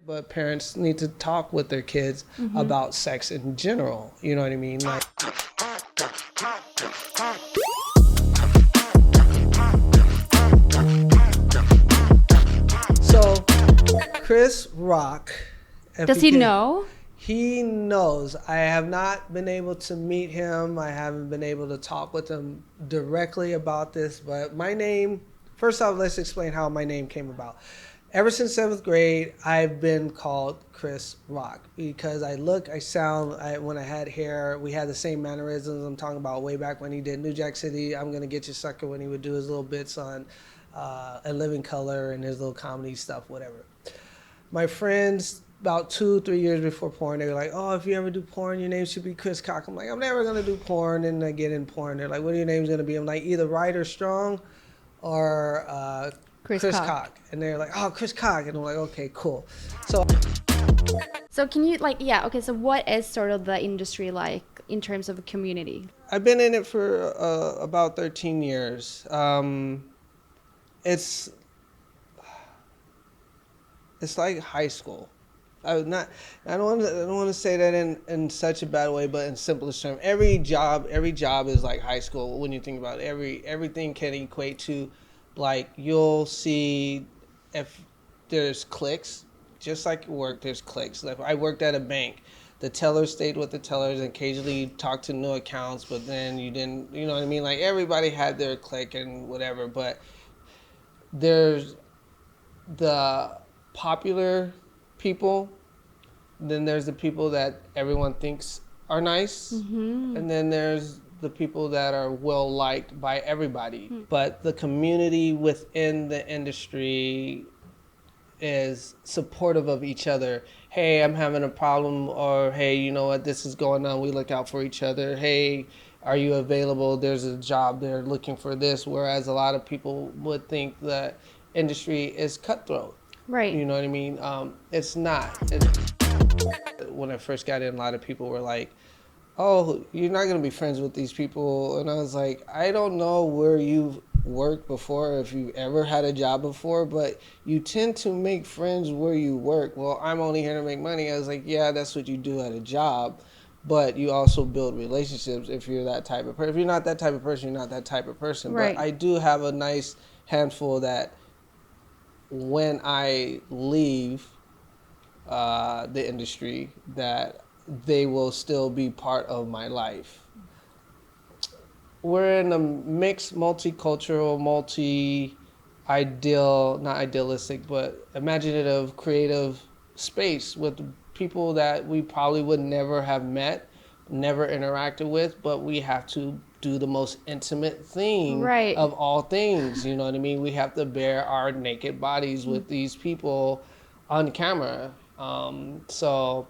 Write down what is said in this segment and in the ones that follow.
But parents need to talk with their kids about sex in general. You know what I mean? Like, so Chris Rock. Does he know? He knows. I have not been able to meet him. I haven't been able to talk with him directly about this. But my name, first off, let's explain how my name came about. Ever since 7th grade, I've been called Chris Rock because I look, I sound, when I had hair, we had the same mannerisms. I'm talking about way back when he did New Jack City, I'm Gonna Get You Sucker, when he would do his little bits on A Living Color and his little comedy stuff, whatever. My friends, about 2-3 years before porn, they were like, oh, if you ever do porn, your name should be Chris Cock. I'm like, I'm never going to do porn. And I get in porn. They're like, what are your names going to be? I'm like, either Ryder Strong or Chris Cock. And they're like, oh, Chris Cock. And I'm like, okay, cool. So can you so what is sort of the industry like in terms of a community? I've been in it for about 13 years. It's like high school. I don't want to say that in such a bad way, but in simplest terms, every job is like high school when you think about it. Everything can equate to, like, you'll see if there's cliques, just like work, there's cliques. Like, I worked at a bank. The tellers stayed with the tellers and occasionally talked to new accounts, but then you didn't, you know what I mean? Like, everybody had their clique and whatever, but there's the popular people, then there's the people that everyone thinks are nice, and then there's the people that are well liked by everybody. But the community within the industry is supportive of each other. Hey, I'm having a problem, or hey, you know what, this is going on, we look out for each other. Hey, are you available? There's a job, they're looking for this. Whereas a lot of people would think that industry is cutthroat. Right. You know what I mean? It's not. When I first got in, a lot of people were like, oh, you're not going to be friends with these people. And I was like, I don't know where you've worked before, if you've ever had a job before, but you tend to make friends where you work. Well, I'm only here to make money. I was like, yeah, that's what you do at a job. But you also build relationships if you're that type of person. If you're not that type of person, you're not that type of person. Right. But I do have a nice handful that when I leave the industry, that they will still be part of my life. We're in a mixed, multicultural, not idealistic, but imaginative, creative space with people that we probably would never have met, never interacted with, but we have to do the most intimate thing of all things. You know what I mean? We have to bare our naked bodies with these people on camera. So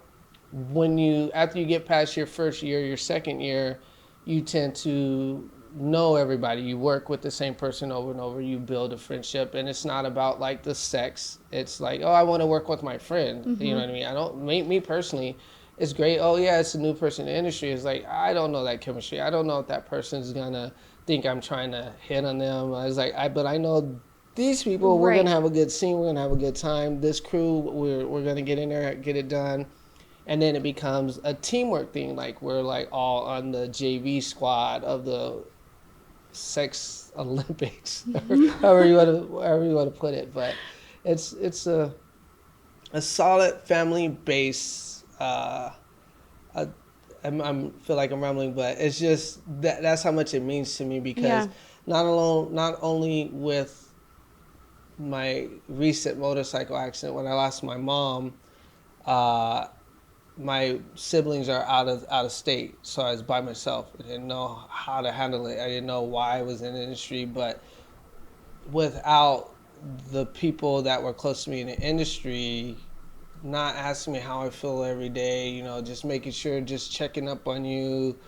after you get past your first year, your second year, you tend to know everybody. You work with the same person over and over. You build a friendship, and it's not about like the sex. It's like, oh, I want to work with my friend. You know what I mean? Me personally, it's great. Oh yeah, it's a new person in the industry. It's like, I don't know that chemistry. I don't know if that person's gonna think I'm trying to hit on them. I was like, but I know these people, we're gonna have a good scene, we're gonna have a good time. This crew, we're gonna get in there, get it done. And then it becomes a teamwork thing. Like, we're like all on the JV squad of the sex Olympics, however you want to put it. But it's a solid family base. I feel like I'm rambling, but it's just that's how much it means to me, because not only with my recent motorcycle accident when I lost my mom, my siblings are out of state, so I was by myself. I didn't know how to handle it. I didn't know why I was in the industry, but without the people that were close to me in the industry not asking me how I feel every day, you know, just making sure, just checking up on you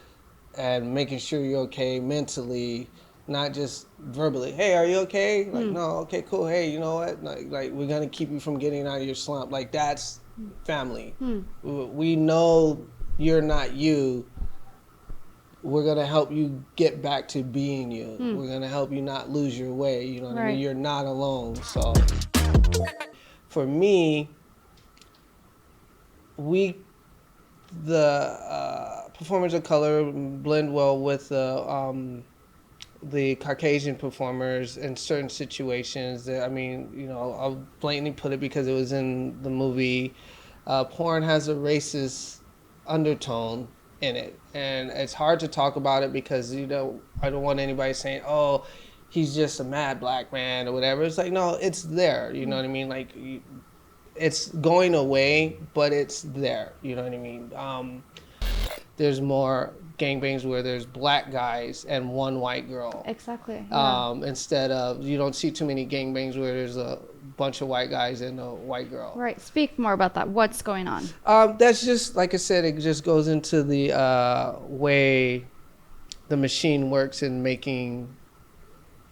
and making sure you're okay mentally, not just verbally. Hey, are you okay? Like, no, okay, cool. Hey, you know what? Like we're gonna keep you from getting out of your slump. Like, that's family. We know you're not you. We're gonna help you get back to being you. We're gonna help you not lose your way. You know what I mean? You're not alone. So for me, we the performers of color blend well with the Caucasian performers in certain situations. I mean, I'll blatantly put it because it was in the movie. Porn has a racist undertone in it, and it's hard to talk about it because I don't want anybody saying, "Oh, he's just a mad black man" or whatever. It's like, no, it's there. You know what I mean? Like, it's going away, but it's there. You know what I mean? There's more gangbangs where there's black guys and one white girl. Exactly. Yeah. Instead of, you don't see too many gangbangs where there's a bunch of white guys and a white girl. Right. Speak more about that. What's going on? That's just, like I said, it just goes into the way the machine works in making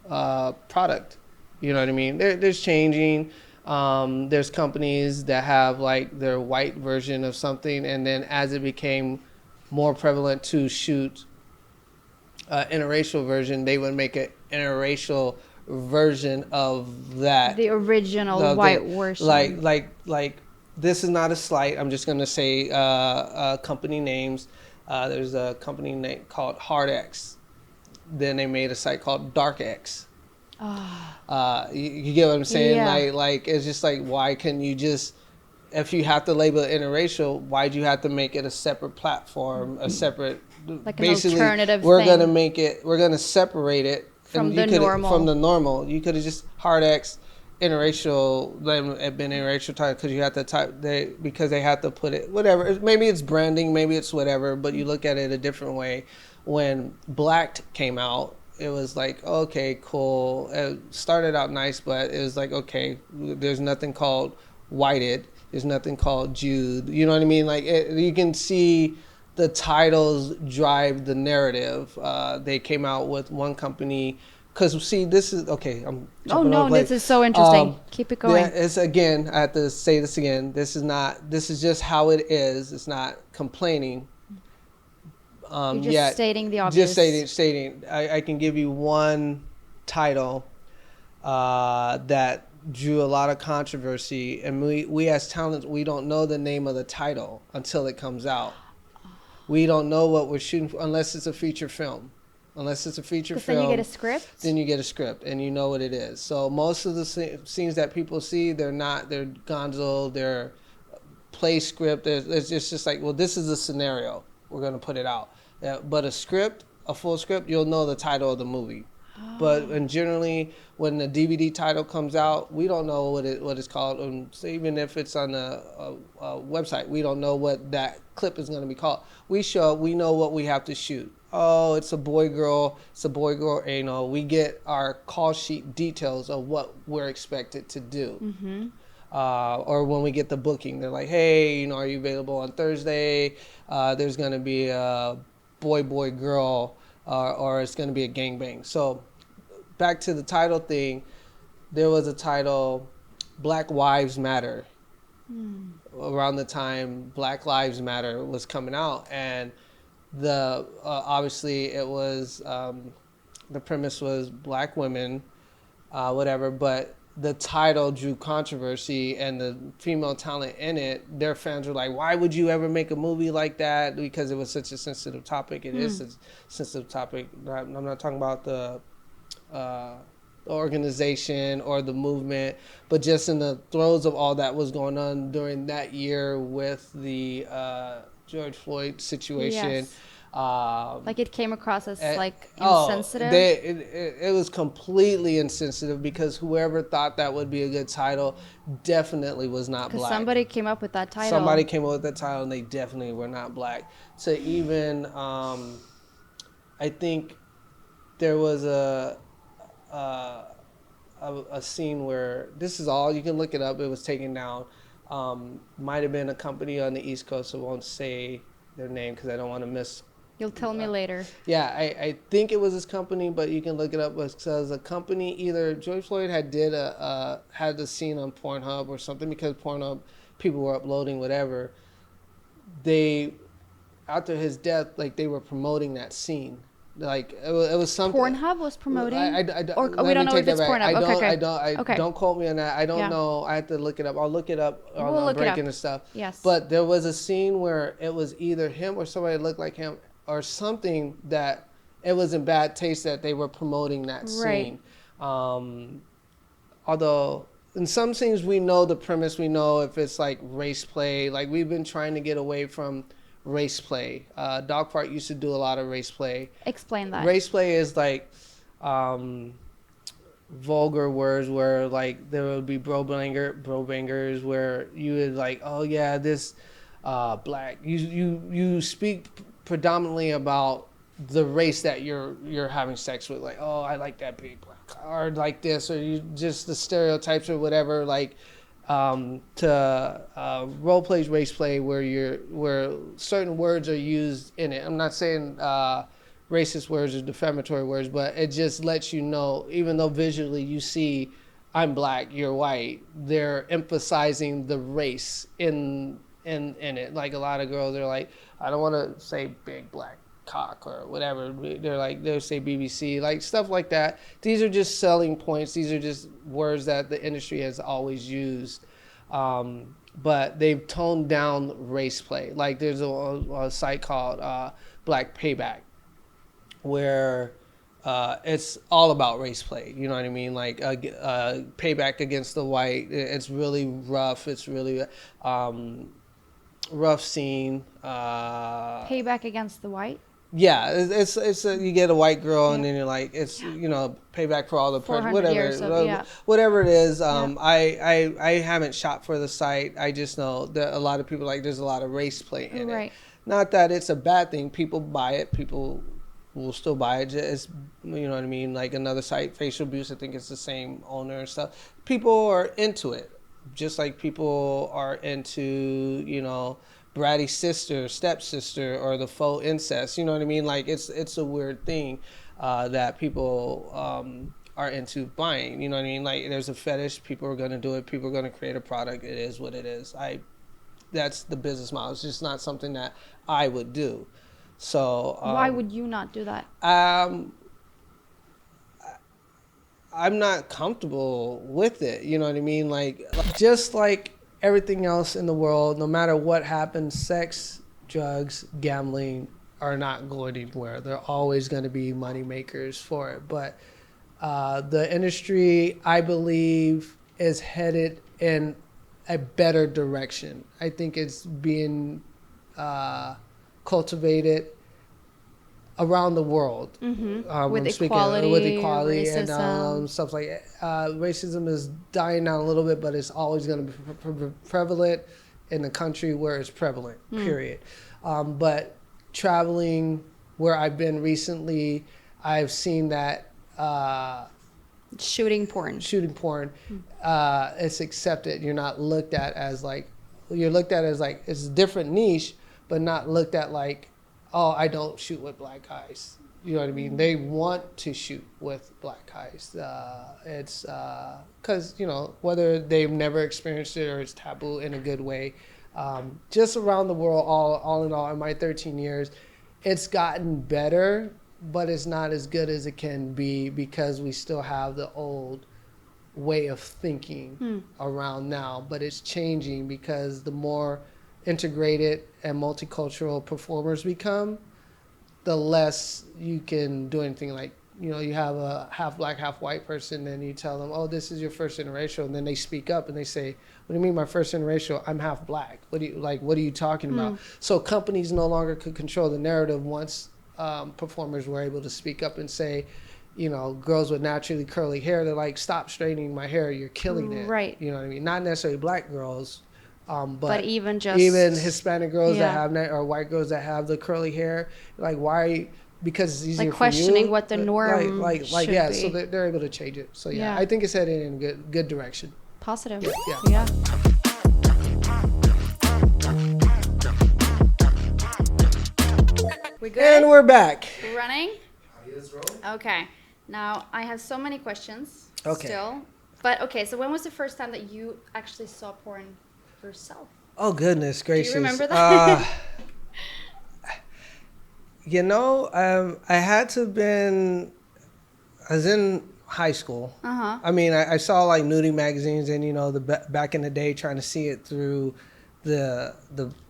product. You know what I mean? There's changing. There's companies that have like their white version of something, and then as it became more prevalent to shoot interracial version, they would make an interracial version of that. The original white version. Like this is not a slight. I'm just gonna say company names. There's a company name called HardX. Then they made a site called DarkX. You get what I'm saying? Yeah. Like it's just like, why can you just, if you have to label it interracial, why'd you have to make it a separate platform, a separate, like an alternative we're thing. we're gonna separate it From the normal. From the normal. You could have just hard X interracial, then it been interracial title because you have to because they have to put it, whatever. Maybe it's branding, maybe it's whatever, but you look at it a different way. When Blacked came out, it was like, okay, cool. It started out nice, but it was like, okay, there's nothing called Whited. There's nothing called Jude. You know what I mean? Like, you can see the titles drive the narrative. They came out with one company, because see, this is, okay, I'm jumping off, this is so interesting. Keep it going. Yeah, it's, again, I have to say this again. This is just how it is. It's not complaining. You're just stating the obvious. Just stating. I can give you one title that drew a lot of controversy, and we as talents, we don't know the name of the title until it comes out. We don't know what we're shooting for unless it's a feature film. Unless it's a feature film, then you get a script. Then you get a script, and you know what it is. So most of the scenes that people see, they're gonzo, they're play script. It's just like, well, this is a scenario. We're gonna put it out. But a full script, you'll know the title of the movie. And generally, when the DVD title comes out, we don't know what it's called. So even if it's on a website, we don't know what that clip is going to be called. We know what we have to shoot. Oh, it's a boy girl anal. We get our call sheet details of what we're expected to do. Mm-hmm. Or when we get the booking, they're like, hey, are you available on Thursday? There's going to be a boy girl, or it's going to be a gangbang. So back to the title thing, there was a title, Black Wives Matter. Around the time Black Lives Matter was coming out, and the obviously it was the premise was black women, whatever, but the title drew controversy, and the female talent in it, their fans were like, why would you ever make a movie like that? Because it was such a sensitive topic. It is a sensitive topic. I'm not talking about the organization or the movement, but just in the throes of all that was going on during that year with the George Floyd situation. Yes. Like it came across as like insensitive. It was completely insensitive, because whoever thought that would be a good title definitely was not black. Somebody came up with that title. Somebody came up with that title, and they definitely were not black. So even I think there was a scene where, this is all, you can look it up, it was taken down. Might have been a company on the East Coast, so I won't say their name because I don't want to miss. You'll tell me later. Yeah, I think it was this company, but you can look it up. It says a company, either George Floyd had the scene on Pornhub or something, because Pornhub people were uploading whatever. They, after his death, like, they were promoting that scene. Like it was something. Pornhub was promoting, or we let me don't know take if it's that back. Pornhub. Okay, okay, okay. Don't quote me on that. I don't Yeah, know. I have to look it up. I'll look it up we'll on look it breaking up. and stuff. Yes. But there was a scene where it was either him or somebody that looked like him or something that it was in bad taste that they were promoting that Right. scene. Although in some scenes we know the premise, we know if it's like race play. Like we've been trying to get away from race play. Dog Park used to do a lot of race play. Explain that. Race play is like um, vulgar words where like there would be bro bangers where you would like, oh yeah, this black. You speak predominantly about the race that you're having sex with. Like, oh, I like that big black, or like this, or you just the stereotypes or whatever. Like to role plays race play where certain words are used in it. I'm not saying racist words or defamatory words, but it just lets you know, even though visually you see I'm black, you're white, they're emphasizing the race in it. Like a lot of girls are like, I don't want to say big black cock or whatever. They'll say BBC, like stuff like that. These are just selling points. These are just words that the industry has always used. But they've toned down race play. Like there's a site called Black Payback where it's all about race play. You know what I mean? Like payback against the white. It's really rough. It's really rough scene. Payback against the white. Yeah, you get a white girl and Yeah. then you're like, it's payback for all the 400 years of, yeah. whatever it is. Yeah. I haven't shot for the site. I just know that a lot of people like there's a lot of race play in Right. it. Not that it's a bad thing. People buy it. People will still buy it. It's, you know what I mean? Like another site, Facial Abuse, I think it's the same owner and stuff. People are into it, just like people are into, bratty sister, stepsister, or the faux incest. You know what I mean? Like it's a weird thing that people are into buying. You know what I mean? Like there's a fetish. People are gonna do it. People are gonna create a product. It is what it is. That's the business model. It's just not something that I would do. So why would you not do that? I'm not comfortable with it. You know what I mean? Like just like everything else in the world, no matter what happens, sex, drugs, gambling are not going anywhere. They're always going to be money makers for it. But the industry, I believe, is headed in a better direction. I think it's being cultivated around the world. With equality, and racism. stuff like racism is dying down a little bit, but it's always going to be prevalent in the country where it's prevalent, period. But traveling where I've been recently, I've seen that Shooting porn. It's accepted. You're not looked at as like, it's a different niche, but not looked at like, oh, I don't shoot with black guys. You know what I mean? They want to shoot with black guys. It's because, whether they've never experienced it or it's taboo in a good way. Just around the world, all in all, in my 13 years, it's gotten better, but it's not as good as it can be because we still have the old way of thinking around now. But it's changing because the more integrated and multicultural performers become, the less you can do anything. Like, you have a half black, half white person and you tell them, oh, this is your first interracial, and then they speak up and they say, what do you mean my first interracial? I'm half black. What are you talking about? So companies no longer could control the narrative once performers were able to speak up and say, girls with naturally curly hair, they're like, stop straightening my hair, you're killing it. Right. You know what I mean? Not necessarily black girls, but even Hispanic girls that have or white girls that have the curly hair, like why? Because it's easier like questioning for you. What the norm should yeah. be. So they're able to change it. So yeah, I think it's heading in a good direction. Positive. Yeah. We good? And we're back. We're running. Okay. Now I have so many questions. Okay. Still, but okay. So when was the first time that you actually saw porn yourself? Oh goodness gracious! Do you remember that? I had to been. I was in high school. Uh-huh. I mean, I saw like nudie magazines, and back in the day, trying to see it through the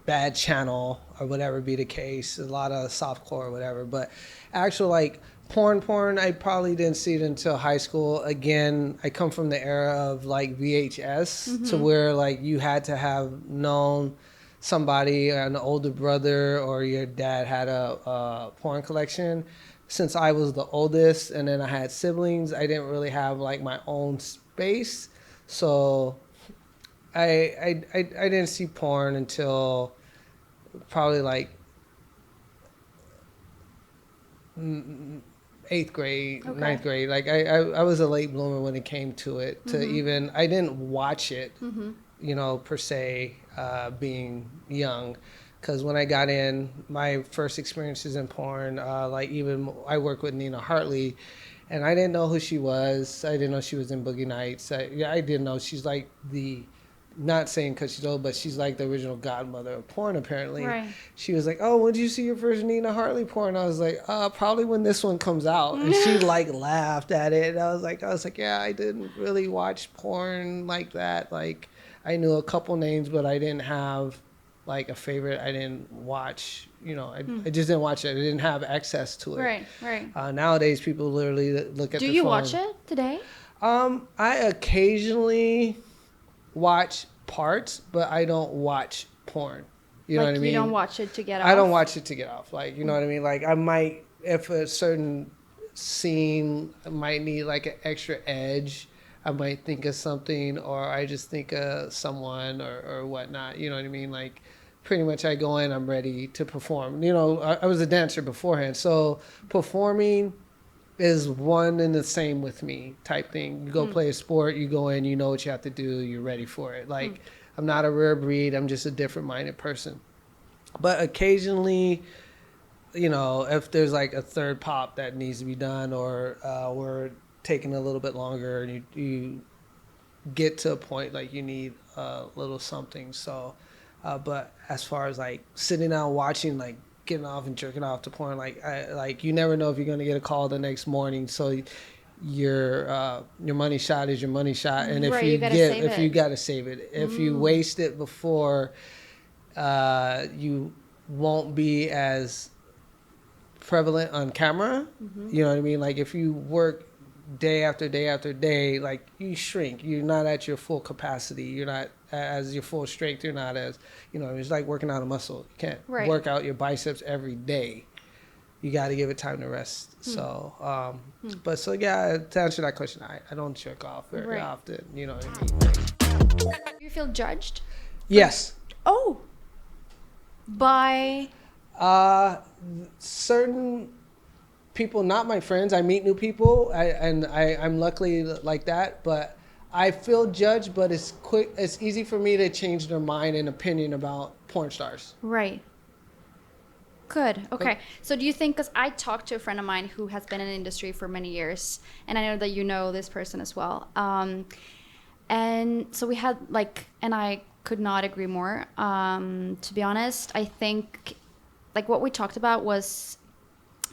bad channel or whatever be the case. A lot of softcore or whatever, but actual like porn. I probably didn't see it until high school. Again, I come from the era of like VHS to where like you had to have known somebody, an older brother or your dad had a porn collection. Since I was the oldest and then I had siblings, I didn't really have like my own space. So I didn't see porn until probably like eighth grade, Okay. ninth grade. Like I was a late bloomer when it came to it. To even I didn't watch it, per se, being young. Because when I got in, my first experiences in porn, like even I worked with Nina Hartley, and I didn't know who she was. I didn't know she was in Boogie Nights. I didn't know she's like not saying because she's old, but she's like the original godmother of porn, apparently. Right. She was like, "Oh, when did you see your first Nina Hartley porn?" I was like, "Probably when this one comes out." And she like laughed at it. And I was like, "Yeah, I didn't really watch porn like that. Like, I knew a couple names, but I didn't have like a favorite. I didn't watch. I just didn't watch it. I didn't have access to it." Right. Nowadays, people literally look at Do their you phone. watch it today? I occasionally watch parts, but I don't watch porn. You know Like what I mean? you don't watch it to get off? I don't watch it to get off. Like, you know what I mean? Like, I might, if a certain scene might need like an extra edge, I might think of something, or I just think of someone or whatnot. You know what I mean? Like, pretty much I go in, I'm ready to perform. I was a dancer beforehand, so performing is one and the same with me type thing. You go play a sport, you go in, you know what you have to do, you're ready for it. Like, I'm not a rare breed, I'm just a different minded person. But occasionally, if there's like a third pop that needs to be done, or we're taking a little bit longer, and you get to a point like you need a little something. So, but as far as like sitting down watching, like getting off and jerking off to porn, like you never know if you're gonna get a call the next morning. So your money shot is your money shot, and Right, you gotta save if you it. gotta save it, if you waste it before, you won't be as prevalent on camera. You know what I mean? Like if you work day after day after day, like you shrink. You're not at your full capacity. You're not as your full strength. You're not as, it's like working out a muscle. You can't Right. work out your biceps every day. You got to give it time to rest. So, but so yeah, to answer that question, I don't jerk off very Right. often. You know what I mean? Do you feel judged? Yes. Oh. By Certain people, not my friends. I meet new people, I'm luckily like that. But I feel judged, but it's quick. It's easy for me to change their mind and opinion about porn stars. right. Good. Okay. So do you think, because I talked to a friend of mine who has been in the industry for many years, and I know that you know this person as well. And so we had and I could not agree more. To be honest, I think like what we talked about was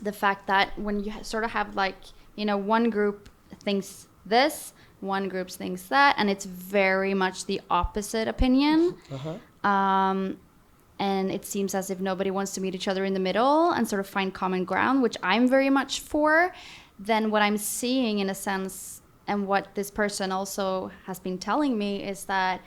the fact that when you sort of have one group thinks this, one group thinks that, and it's very much the opposite opinion. And it seems as if nobody wants to meet each other in the middle and sort of find common ground, which I'm very much for. Then what I'm seeing in a sense, and what this person also has been telling me, is that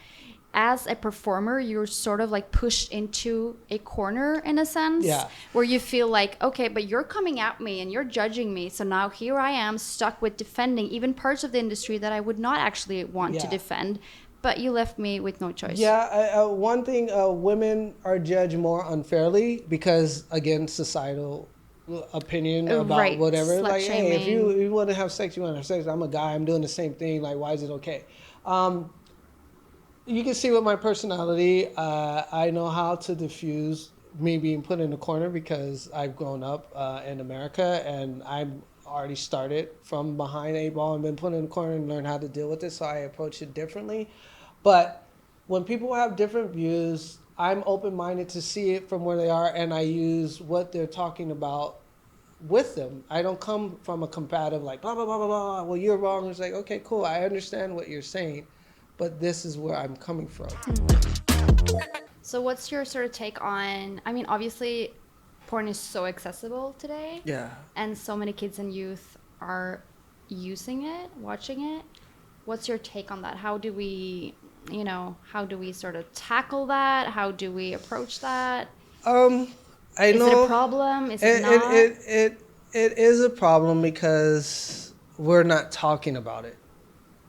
as a performer, you're sort of like pushed into a corner in a sense, Yeah. where you feel like, okay, but you're coming at me and you're judging me. So now here I am stuck with defending even parts of the industry that I would not actually want to Yeah. defend. But you left me with no choice. Yeah, one thing, women are judged more unfairly because, again, societal opinion about Right, whatever. Like, hey, if slut-shaming. you want to have sex, you want to have sex. I'm a guy. I'm doing the same thing. Like, why is it okay? You can see with my personality, I know how to diffuse me being put in a corner because I've grown up in America, and I'm already started from behind a ball and been put in a corner and learned how to deal with it. So I approach it differently. But when people have different views, I'm open-minded to see it from where they are, and I use what they're talking about with them. I don't come from a combative like blah blah blah blah blah. Well, you're wrong. It's like, okay, cool. I understand what you're saying, but this is where I'm coming from. So what's your sort of take on, I mean, obviously porn is so accessible today Yeah. and so many kids and youth are using it, watching it. What's your take on that? How do we, how do we sort of tackle that? How do we approach that? Um, I Is it a know problem? Is it it not? it is a problem because we're not talking about it.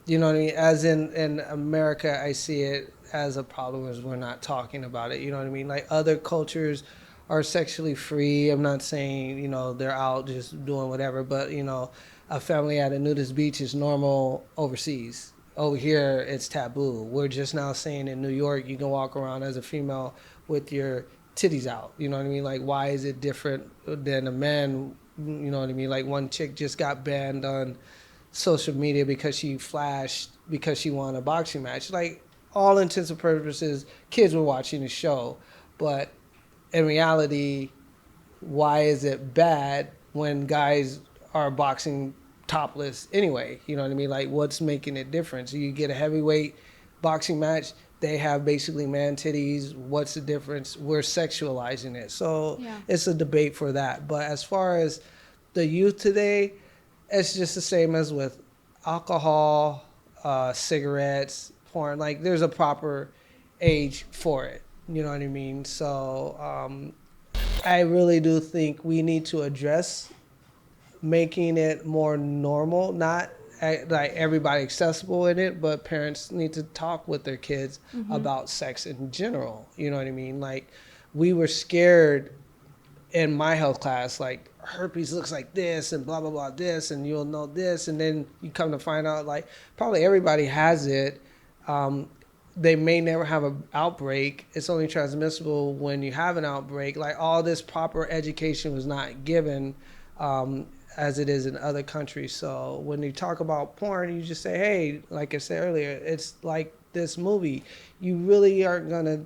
You know what I mean? As in America, I see it as a problem as we're not talking about it. You know what I mean? Like other cultures are sexually free. I'm not saying, they're out just doing whatever, but, a family at a nudist beach is normal overseas. Over here, it's taboo. We're just now saying in New York, you can walk around as a female with your titties out. You know what I mean? Like, why is it different than a man? You know what I mean? Like, one chick just got banned on social media because she flashed because she won a boxing match. Like, all intents and purposes, kids were watching the show, but in reality, why is it bad when guys are boxing topless anyway? You know what I mean? Like, what's making it different? So you get a heavyweight boxing match, they have basically man titties. What's the difference? We're sexualizing it. So Yeah. it's a debate for that. But as far as the youth today, it's just the same as with alcohol, cigarettes, porn. Like, there's a proper age for it. You know what I mean? So I really do think we need to address making it more normal, not like everybody accessible in it, but parents need to talk with their kids about sex in general. You know what I mean? Like, we were scared in my health class, like, herpes looks like this and blah blah blah this, and you'll know this, and then you come to find out like probably everybody has it. They may never have an outbreak. It's only transmissible when you have an outbreak. Like, all this proper education was not given as it is in other countries. So when you talk about porn, you just say, hey, like I said earlier, it's like this movie. You really aren't going to,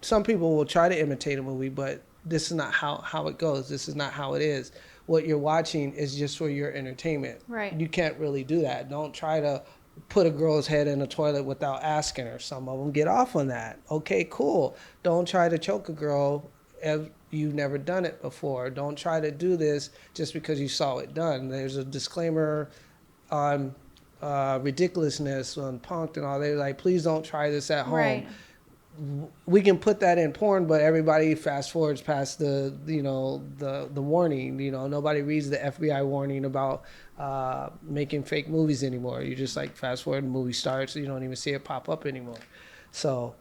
some people will try to imitate a movie, but this is not how it goes. This is not how it is. What you're watching is just for your entertainment. Right. You can't really do that. Don't try to put a girl's head in a toilet without asking her. Some of them get off on that. Okay, cool. Don't try to choke a girl if you've never done it before. Don't try to do this just because you saw it done. There's a disclaimer on ridiculousness on Punk'd and all. They're like, please don't try this at home. Right. We can put that in porn, but everybody fast forwards past the warning. Nobody reads the FBI warning about making fake movies anymore. You just like fast forward, the movie starts, you don't even see it pop up anymore. So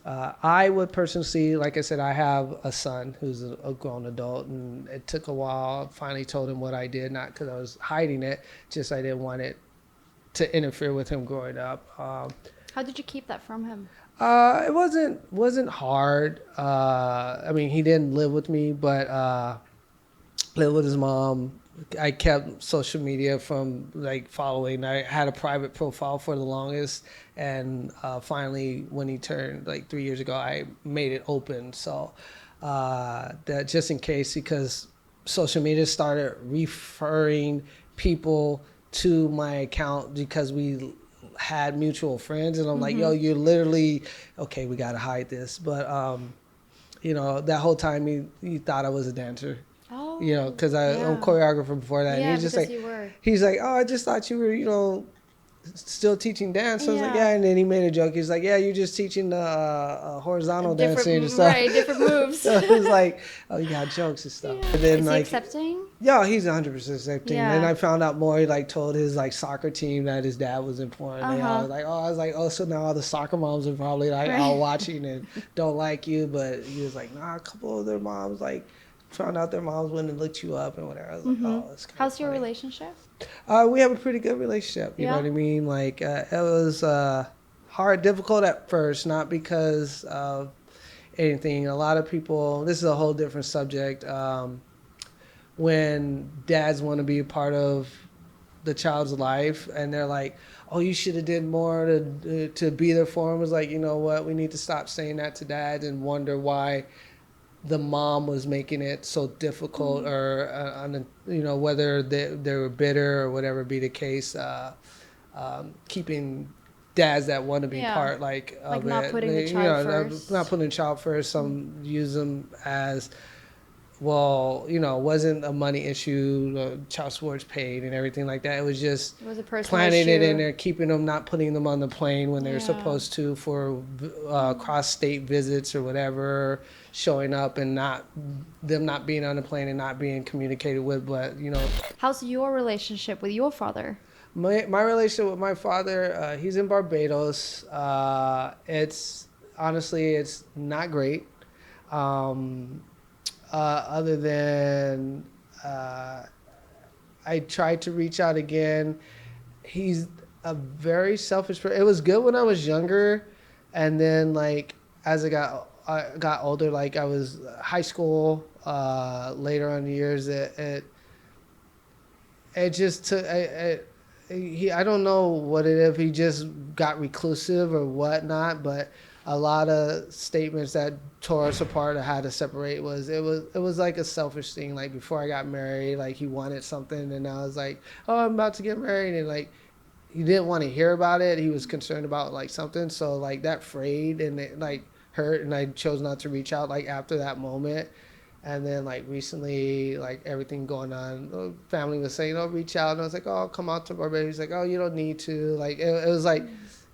I would personally see, like I said, I have a son who's a grown adult, and it took a while. I finally told him what I did, not because I was hiding it, just I didn't want it to interfere with him growing up. How did you keep that from him? It wasn't hard. I mean, he didn't live with me, but lived with his mom. I kept social media from like following. I had a private profile for the longest, and finally, when he turned like 3 years ago, I made it open. So that just in case, because social media started referring people to my account because we had mutual friends, and I'm like, yo, you're literally okay. We gotta hide this, but that whole time he thought I was a dancer. Oh, Because I'm choreographer before that. Yeah, and he's just because like, you were. he's like, oh, I just thought you were, still teaching dance. So I was like, Yeah. yeah. And then he made a joke. He's like, yeah, you're just teaching horizontal dancing and stuff. Right, different moves. So it was like, oh, you got jokes and stuff. Yeah. And then Is he like, accepting? yeah, he's 100% accepting. Yeah. And I found out more. He like told his like soccer team that his dad was in porn. They all was like, I was like, oh, so now all the soccer moms are probably like all watching and don't like you. But he was like, nah, a couple of their moms like found out their moms went and looked you up and whatever. I was like, oh, it's kind How's of your funny. relationship? We have a pretty good relationship. You know Yeah. what I mean? Like, it was hard, difficult at first, not because of anything. A lot of people, this is a whole different subject. When dads want to be a part of the child's life and they're like, oh, you should have did more to be there for him. It was like, you know what, we need to stop saying that to dad and wonder why the mom was making it so difficult, or you know, whether they were bitter or whatever be the case, keeping dads that want to be Yeah. part like Like of not it. putting the They, you child know, not first. putting the child first. Some use them as, well, you know, it wasn't a money issue, child support's paid and everything like that. It was just It was a personal planning it in issue. there, keeping them, not putting them on the plane when they're Yeah. supposed to for cross-state visits or whatever, showing up and not them not being on the plane and not being communicated with. But you know, How's your relationship with your father? my relationship with my father, he's in Barbados. It's honestly, it's not great. Um, Other than I tried to reach out again. He's a very selfish person. It was good when I was younger, and then like as I got older, like I was high school, later on in the years, it just took. I don't know what it is. He just got reclusive or whatnot, but a lot of statements that tore us apart or had to separate was like a selfish thing. Like before I got married, like he wanted something, and I was like, oh, I'm about to get married, and like he didn't want to hear about it. He was concerned about like something, so like that frayed and it like hurt, and I chose not to reach out like after that moment. And then like recently, like everything going on, the family was saying, "Oh, reach out," and I was like, "Oh, I'll come out to Barbados." He's like, "Oh, you don't need to." Like it was like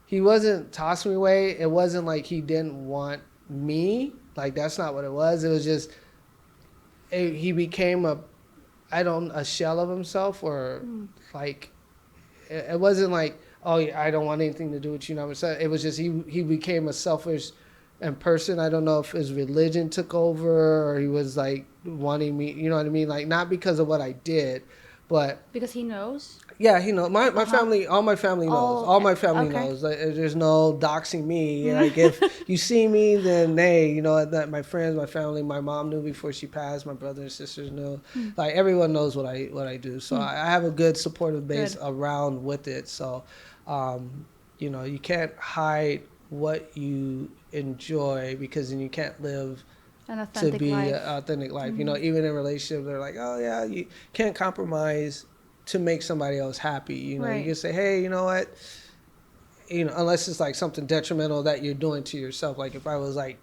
he wasn't tossing me away. It wasn't like he didn't want me. Like that's not what it was. It was just he became a shell of himself, or like it wasn't like, oh, yeah, I don't want anything to do with you. Know what I'm saying? It was just he became a selfish and person. I don't know if his religion took over or he was like wanting me. You know what I mean? Like not because of what I did, but Because he knows. yeah, he knows. My Uh-huh. family, all my family knows. Oh, All okay. my family Okay. knows. Like, there's no doxing me. Like if you see me, then hey, you know that my friends, my family, my mom knew before she passed. My brothers and sisters knew. Like everyone knows what I do. So I have a good supportive base Good. around with it. So, you know, you can't hide what you enjoy, because then you can't live An to authentic be life. an authentic life. You know, even in relationships, they're like, oh yeah, you can't compromise to make somebody else happy. You know, you Right. can say, hey, you know what, you know, unless it's like something detrimental that you're doing to yourself. Like if I was like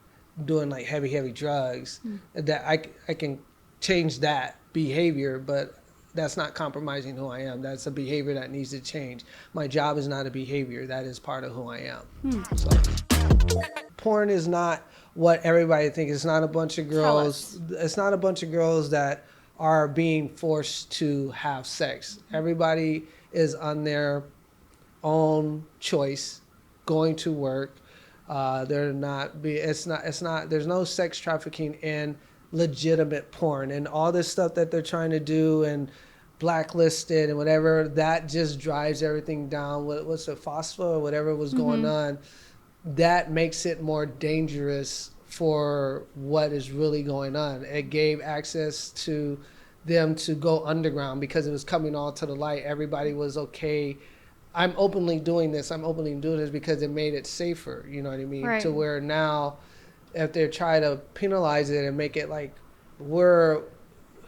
doing like heavy drugs, that I can change that behavior, but that's not compromising who I am. That's a behavior that needs to change. My job is not a behavior. That is part of who I am. So porn is not what everybody thinks. It's not a bunch of Tell girls. us. It's not a bunch of girls that are being forced to have sex. Everybody is on their own choice, going to work. They're not. It's not. It's not. There's no sex trafficking in legitimate porn, and all this stuff that they're trying to do and blacklisted and whatever. That just drives everything down. What's it, phosphor or whatever was going on, that makes it more dangerous for what is really going on. It gave access to them to go underground because it was coming all to the light. Everybody was okay. I'm openly doing this. I'm openly doing this because it made it safer. You know what I mean? Right. To where now, if they're trying to penalize it and make it like we're,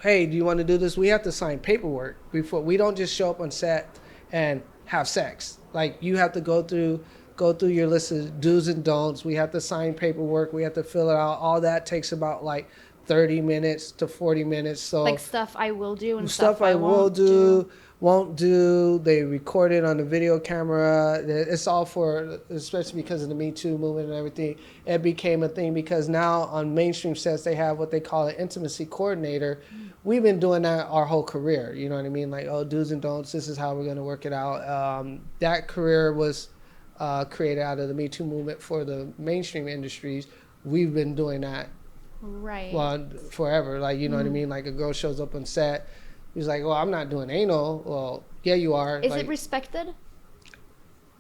hey, do you want to do this? We have to sign paperwork before. We don't just show up on set and have sex. Like you have to go through your list of do's and don'ts. We have to sign paperwork. We have to fill it out. All that takes about like 30 minutes to 40 minutes. So Like stuff I will do and stuff stuff I I will won't do. do, won't do. They record it on the video camera. It's all for, especially because of the Me Too movement and everything. It became a thing because now on mainstream sets they have what they call an intimacy coordinator. We've been doing that our whole career. You know what I mean? Like, oh, do's and don'ts. This is how we're going to work it out. That career was created out of the Me Too movement for the mainstream industries. We've been doing that Right. well forever. Like, you know what I mean? Like a girl shows up on set, he's like, well, I'm not doing anal. Well, yeah, you are. Is like it respected?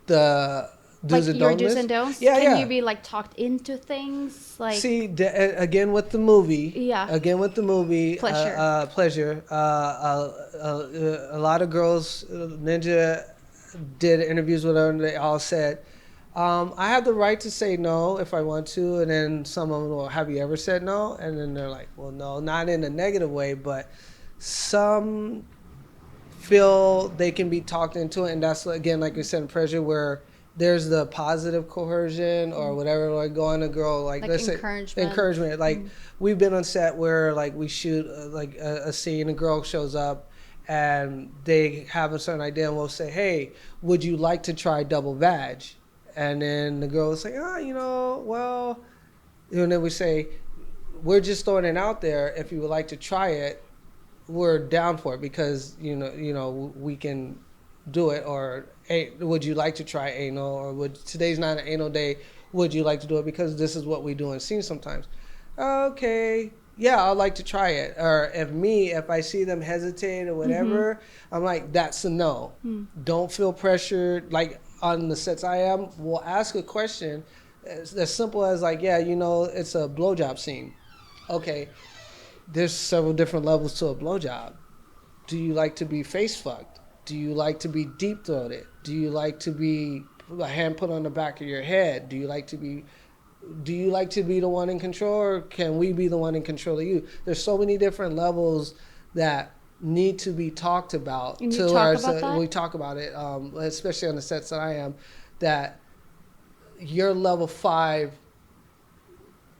the do's Like and your don'ts do's list? and don'ts? Yeah, Can yeah. you be like talked into things? Like See, again with the movie. Yeah. Again with the movie. Pleasure. Pleasure. A lot of girls, Ninja did interviews with them, and they all said, I have the right to say no if I want to. And then some of them will, have you ever said no? And then they're like, well, no, not in a negative way, but some feel they can be talked into it. And that's, again, like we said, in pressure, where there's the positive coercion or whatever, like go on a girl, like let's say encouragement. Like we've been on set where like we shoot like a scene, a girl shows up and they have a certain idea and we'll say, hey, would you like to try double vag? And then the girl will say, well, and then we say, we're just throwing it out there. If you would like to try it, we're down for it because we can do it. Or, hey, would you like to try anal? Or today's not an anal day? Would you like to do it? Because this is what we do in scenes sometimes. Okay, yeah, I'd like to try it. Or if I see them hesitate or whatever, I'm like, that's a no. Don't feel pressured. Like on the sets we'll ask a question as simple as like, yeah, it's a blowjob scene. Okay, there's several different levels to a blowjob. Do you like to be face fucked? Do you like to be deep throated? Do you like to be a hand put on the back of your head? Do you like to be the one in control, or can we be the one in control of you? There's so many different levels that need to be talked about. And you talk about that? We talk about it, especially on the sets that I am, that your level 5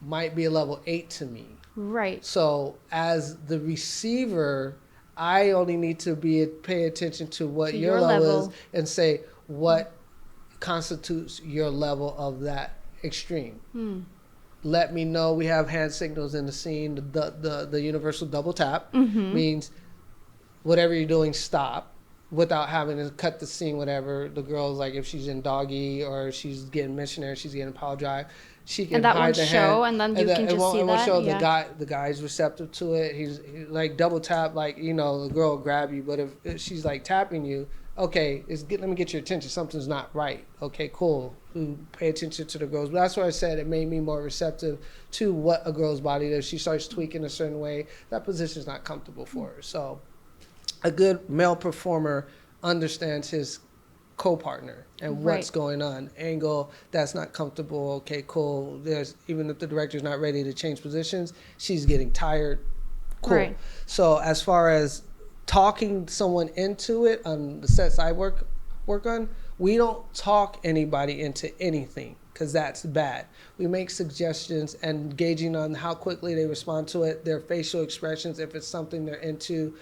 might be a level 8 to me. Right. So as the receiver, I only need to pay attention to what your level is and say what constitutes your level of that extreme. Let me know. We have hand signals in the scene. The universal double tap means whatever you're doing, stop, without having to cut the scene. Whatever the girl's like, if she's in doggy or she's getting missionary, she's getting power drive. She can and that hide won't the show, hand, and then you can just see that. Show the guy's receptive to it. He's like double tap, like the girl will grab you, but if she's like tapping you, okay, let me get your attention. Something's not right. Okay, cool. Pay attention to the girls. But that's why I said it made me more receptive to what a girl's body does. She starts tweaking a certain way. That position's not comfortable for her. So a good male performer understands his co-partner and what's going on. Angle that's not comfortable. Okay, cool. Even if the director's not ready to change positions, she's getting tired. Cool. Right. So as far as talking someone into it on the sets I work on, we don't talk anybody into anything because that's bad. We make suggestions and gauging on how quickly they respond to it, their facial expressions, if it's something they're into,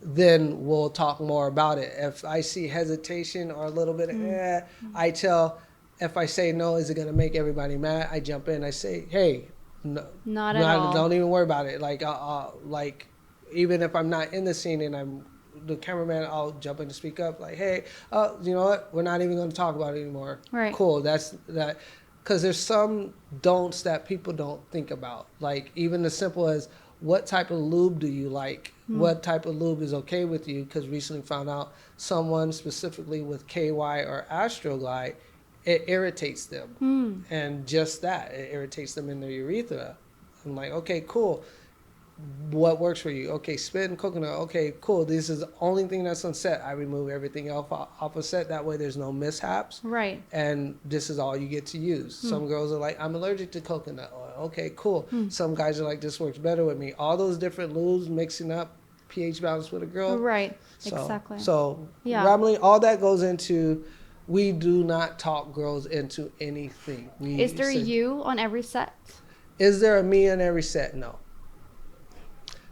then we'll talk more about it. If I see hesitation or a little bit of I tell, if I say no, is it going to make everybody mad? I jump in, I say, hey, no, not at all. Don't even worry about it. Like even if I'm not in the scene and I'm the cameraman, I'll jump in to speak up. Like, hey, you know what? We're not even going to talk about it anymore. Right. Cool. That's that. Because there's some don'ts that people don't think about. Like even as simple as, what type of lube do you like? What type of lube is okay with you? Because recently found out someone specifically with KY or Astroglide, it irritates them. And just that, it irritates them in their urethra. I'm like, okay, cool. What works for you? Okay, spit and coconut. Okay, cool. This is the only thing that's on set. I remove everything else off of set. That way there's no mishaps. Right. And this is all you get to use. Some girls are like, I'm allergic to coconut oil. Okay, cool. Some guys are like, this works better with me. All those different lubes mixing up pH balance with a girl. Right. Exactly. So Ramley, all that goes into, we do not talk girls into anything. Is there you on every set? Is there a me on every set? No.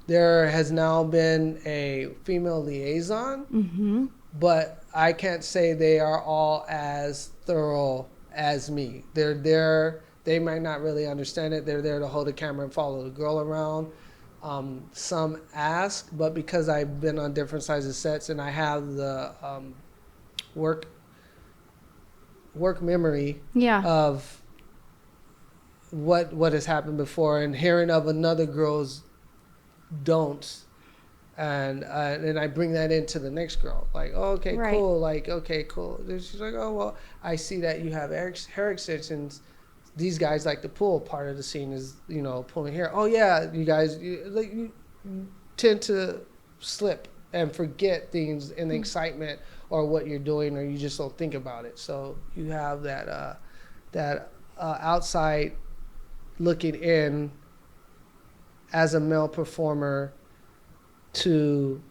There has now been a female liaison, but I can't say they are all as thorough as me. They're there. They might not really understand it. They're there to hold the camera and follow the girl around. Some ask, but because I've been on different sizes sets and I have the work memory of what has happened before and hearing of another girl's don'ts, and I bring that into the next girl, like, oh, okay, cool, like, okay, cool. Then she's like, oh, well, I see that you have hair extensions. These guys like to pull. Part of the scene is, pulling hair. Oh yeah, you guys, you tend to slip and forget things in the excitement or what you're doing, or you just don't think about it. So you have that outside looking in as a male performer to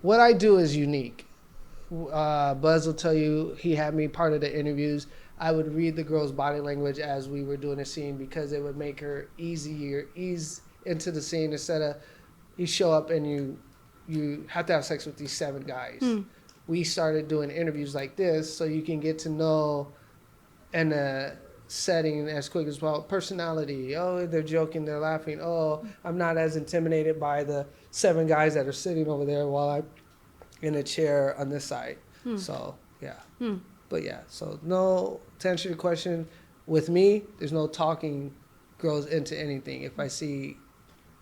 what I do is unique. Buzz will tell you he had me part of the interviews. I would read the girl's body language as we were doing a scene because it would make her ease into the scene instead of you show up and you have to have sex with these 7 guys. We started doing interviews like this so you can get to know in a setting as quick as well. Personality. Oh, they're joking, they're laughing. Oh, I'm not as intimidated by the 7 guys that are sitting over there while I'm in a chair on this side. So yeah. But yeah, so no, to answer your question, with me, there's no talking girls into anything. If I see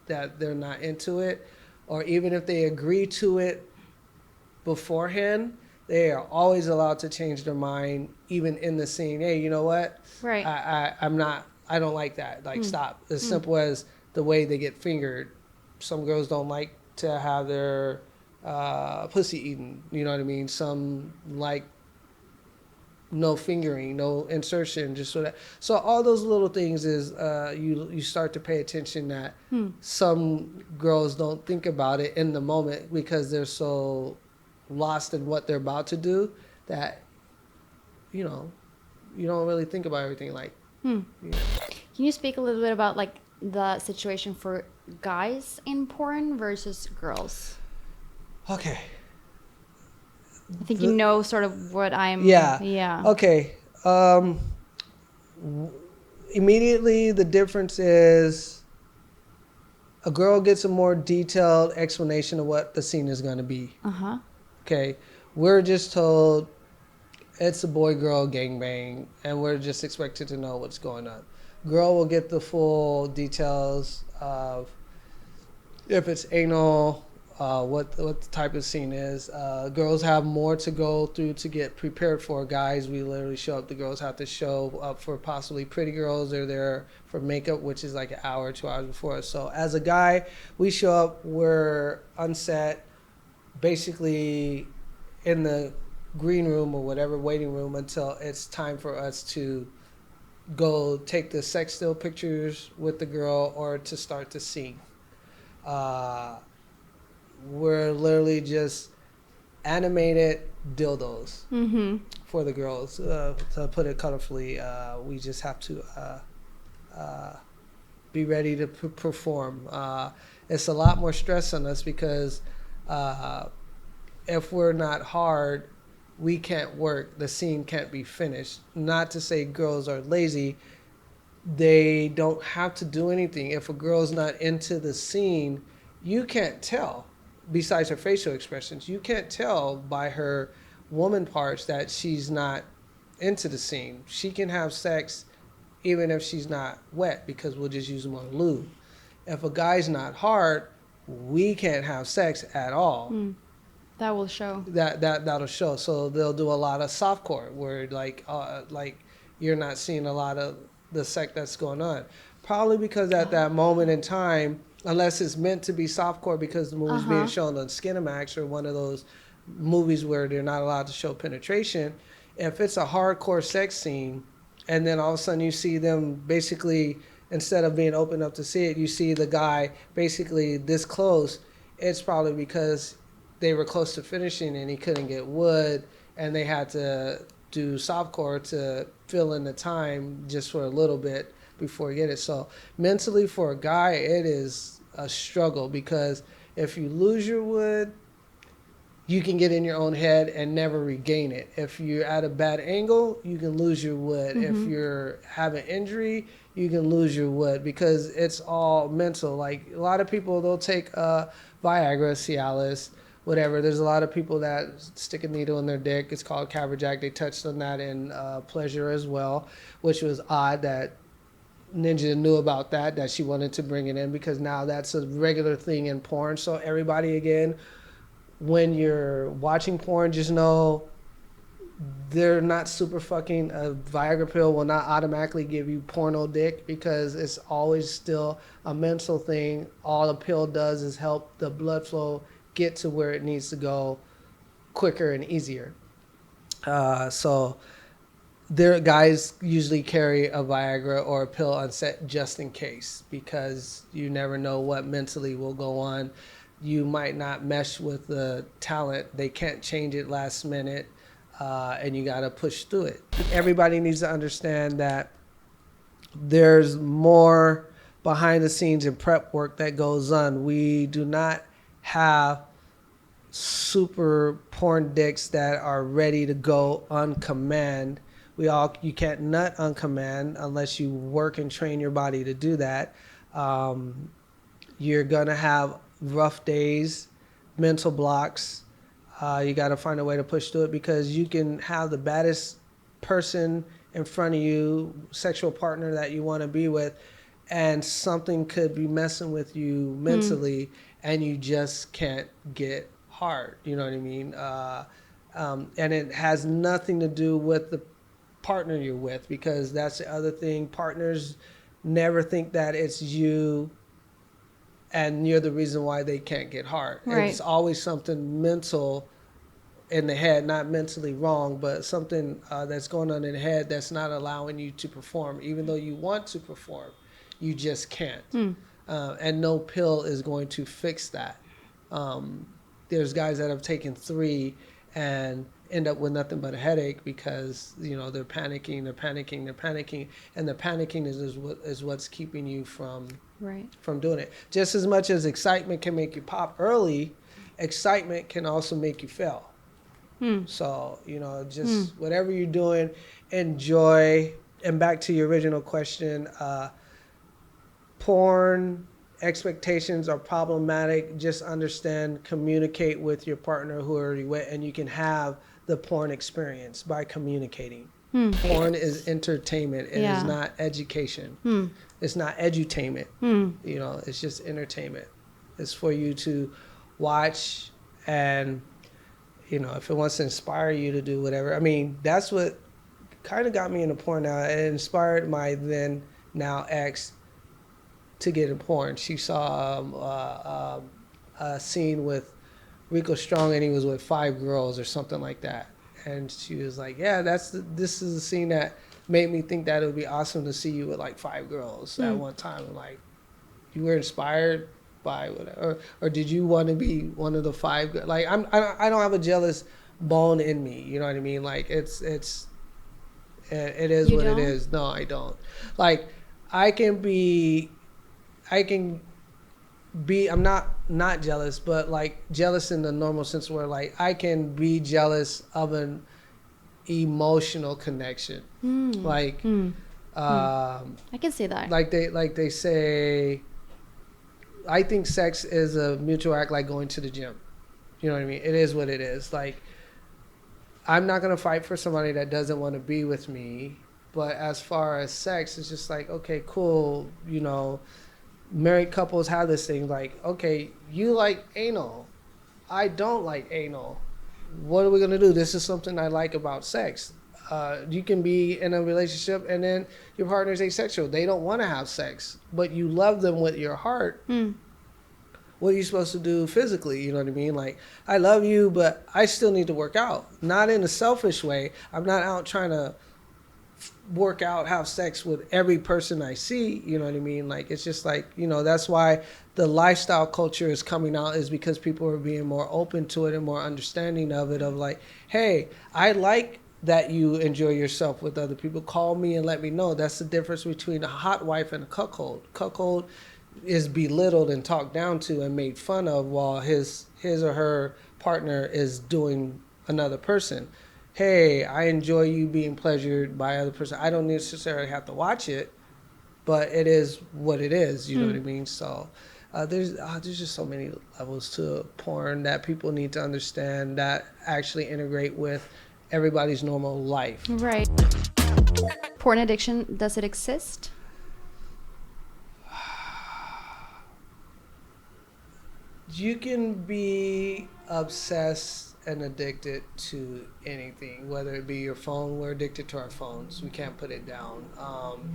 that they're not into it, or even if they agree to it beforehand, they are always allowed to change their mind, even in the scene. Hey, you know what? Right. I don't like that. Like, stop. As simple as the way they get fingered. Some girls don't like to have their pussy eaten. You know what I mean? Some like no fingering, no insertion, just so that. So all those little things is you start to pay attention that some girls don't think about it in the moment because they're so lost in what they're about to do that you don't really think about everything like. Can you speak a little bit about like the situation for guys in porn versus girls? Okay. I think you know sort of what I'm. Yeah. Okay. Immediately, the difference is a girl gets a more detailed explanation of what the scene is going to be. Okay. We're just told it's a boy-girl gangbang, and we're just expected to know what's going on. Girl will get the full details of if it's anal, what the type of scene is. Girls have more to go through to get prepared for. Guys, we literally show up. The girls have to show up for possibly pretty girls. They're there for makeup, which is like an hour, 2 hours before. So as a guy, we show up. We're unset, basically in the green room or whatever waiting room until it's time for us to go take the sex still pictures with the girl or to start the scene. We're literally just animated dildos for the girls. To put it colorfully, we just have to be ready to perform. It's a lot more stress on us because if we're not hard, we can't work. The scene can't be finished. Not to say girls are lazy. They don't have to do anything. If a girl's not into the scene, you can't tell. Besides her facial expressions, you can't tell by her woman parts that she's not into the scene. She can have sex even if she's not wet because we'll just use more lube. If a guy's not hard, we can't have sex at all. That will show. That'll show. So they'll do a lot of softcore where like you're not seeing a lot of the sex that's going on. Probably because at that moment in time, unless it's meant to be softcore because the movie's being shown on Skinamax or one of those movies where they're not allowed to show penetration, if it's a hardcore sex scene and then all of a sudden you see them basically, instead of being open up to see it, you see the guy basically this close, it's probably because they were close to finishing and he couldn't get wood and they had to do softcore to fill in the time just for a little bit before you get it. So mentally for a guy, it is a struggle because if you lose your wood, you can get in your own head and never regain it. If you're at a bad angle, you can lose your wood. If you're having injury, you can lose your wood because it's all mental. Like a lot of people, they'll take Viagra, Cialis, whatever. There's a lot of people that stick a needle in their dick. It's called Caberjack. They touched on that in Pleasure as well, which was odd that Ninja knew about that she wanted to bring it in because now that's a regular thing in porn. So everybody, again, when you're watching porn, just know they're not super fucking. A Viagra pill will not automatically give you porno dick because it's always still a mental thing. All a pill does is help the blood flow get to where it needs to go quicker and easier. So their guys usually carry a Viagra or a pill on set just in case, because you never know what mentally will go on. You might not mesh with the talent. They can't change it last minute, and you got to push through it. Everybody needs to understand that there's more behind the scenes and prep work that goes on. We do not have super porn dicks that are ready to go on command. You can't nut on command unless you work and train your body to do that. You're gonna have rough days, mental blocks. You got to find a way to push through it, because you can have the baddest person in front of you, sexual partner that you want to be with, and something could be messing with you mentally, and you just can't get hard. You know what I mean? And it has nothing to do with the partner you're with, because that's the other thing. Partners never think that it's you and you're the reason why they can't get hard. Right. It's always something mental in the head, not mentally wrong, but something that's going on in the head that's not allowing you to perform. Even though you want to perform, you just can't. And no pill is going to fix that. There's guys that have taken 3 and end up with nothing but a headache, because they're panicking, and the panicking is what's keeping you from doing it. Just as much as excitement can make you pop early, excitement can also make you fail. So just whatever you're doing, enjoy. And back to your original question, porn expectations are problematic. Just understand, communicate with your partner who are already with, and you can have the porn experience by communicating. Porn is entertainment. It is not education. It's not edutainment. It's just entertainment. It's for you to watch, and if it wants to inspire you to do whatever. I mean, that's what kind of got me into porn now. It inspired my then now ex to get in porn. She saw a scene with Rico Strong, and he was with 5 girls or something like that. And she was like, yeah, this is a scene that made me think that it would be awesome to see you with like 5 girls at one time. And like, you were inspired by whatever, or did you want to be one of the 5? Like, I don't have a jealous bone in me. You know what I mean? Like, it is You what don't? it is. No, I don't. Like, I can be, I'm not jealous, but like jealous in the normal sense, where like I can be jealous of an emotional connection. Like, I can see that. like they say, I think sex is a mutual act, like going to the gym. You know what I mean? It is what it is. Like, I'm not going to fight for somebody that doesn't want to be with me. But as far as sex, it's just like, okay, cool. Married couples have this thing like, okay, you like anal. I don't like anal. What are we going to do? This is something I like about sex. You can be in a relationship and then your partner's asexual. They don't want to have sex, but you love them with your heart. What are you supposed to do physically? You know what I mean? Like, I love you, but I still need to work out. Not in a selfish way. I'm not out trying to work out, have sex with every person I see. You know what I mean? Like, it's just like, that's why the lifestyle culture is coming out, is because people are being more open to it and more understanding of it, of like, hey, I like that you enjoy yourself with other people. Call me and let me know. That's the difference between a hot wife and a cuckold. Cuckold is belittled and talked down to and made fun of, while his or her partner is doing another person. Hey, I enjoy you being pleasured by other person. I don't necessarily have to watch it, but it is what it is. You know what I mean? So there's just so many levels to porn that people need to understand, that actually integrate with everybody's normal life. Right. Porn addiction, does it exist? You can be obsessed and addicted to anything, whether it be your phone. We're addicted to our phones. We can't put it down.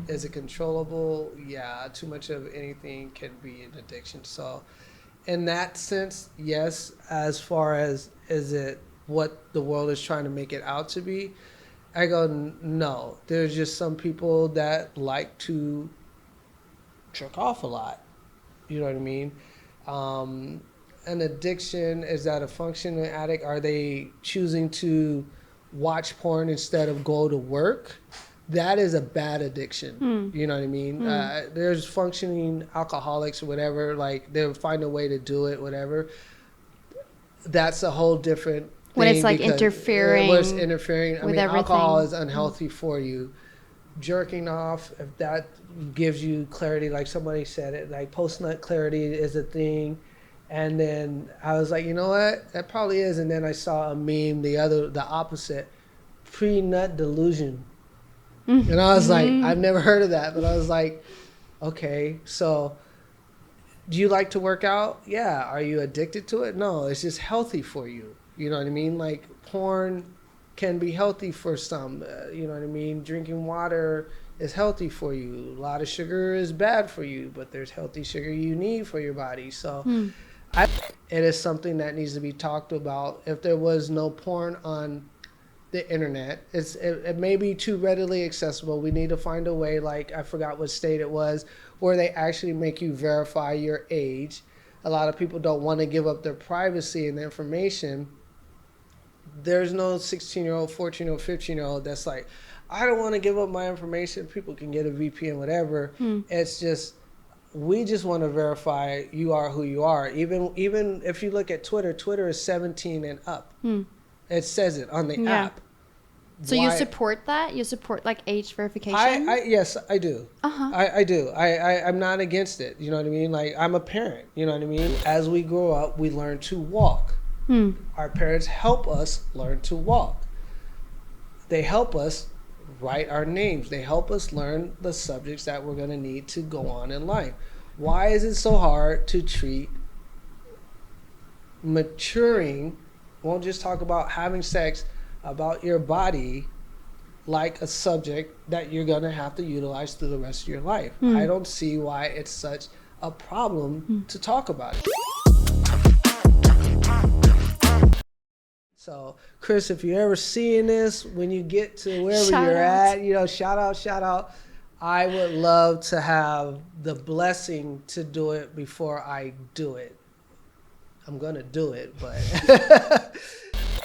Is it controllable? Yeah, too much of anything can be an addiction. So in that sense, yes. As far as, is it what the world is trying to make it out to be. I go, no. There's just some people that like to jerk off a lot. You know what I mean? An addiction, is that a functioning addict? Are they choosing to watch porn instead of go to work? That is a bad addiction. You know what I mean? There's functioning alcoholics or whatever, like they'll find a way to do it, whatever. That's a whole different thing. When it's like interfering. When it's interfering. I with mean, everything. alcohol is unhealthy for you. Jerking off, if that gives you clarity, like somebody said it, like post-nut clarity is a thing. And then I was like, you know what? That probably is. And then I saw a meme, the opposite, pre-nut delusion. And I was like, I've never heard of that. But I was like, okay, so do you like to work out? Yeah. Are you addicted to it? No, it's just healthy for you. You know what I mean? Like porn can be healthy for some. You know what I mean? Drinking water is healthy for you. A lot of sugar is bad for you, but there's healthy sugar you need for your body. So it is something that needs to be talked about. If there was no porn on the internet, it may be too readily accessible. We need to find a way, like I forgot what state it was, where they actually make you verify your age. A lot of people don't want to give up their privacy and information. There's no 16-year-old, 14-year-old, 15-year-old that's like, I don't want to give up my information. People can get a VPN, whatever. It's just, we just want to verify you are who you are. Even if you look at Twitter is 17 and up. It says it on the app. So you support that? You support like age verification? Yes, I do. I do. I'm not against it. You know what I mean? Like, I'm a parent. You know what I mean? As we grow up, we learn to walk. Our parents help us learn to walk. They help us write our names. They help us learn the subjects that we're going to need to go on in life. Why is it so hard to treat maturing? Won't just talk about having sex, about your body, like a subject that you're going to have to utilize through the rest of your life. I don't see why it's such a problem to talk about it. So, Chris, if you're ever seeing this, when you get to wherever you're at, you know, shout out. I would love to have the blessing to do it before I do it. I'm going to do it, but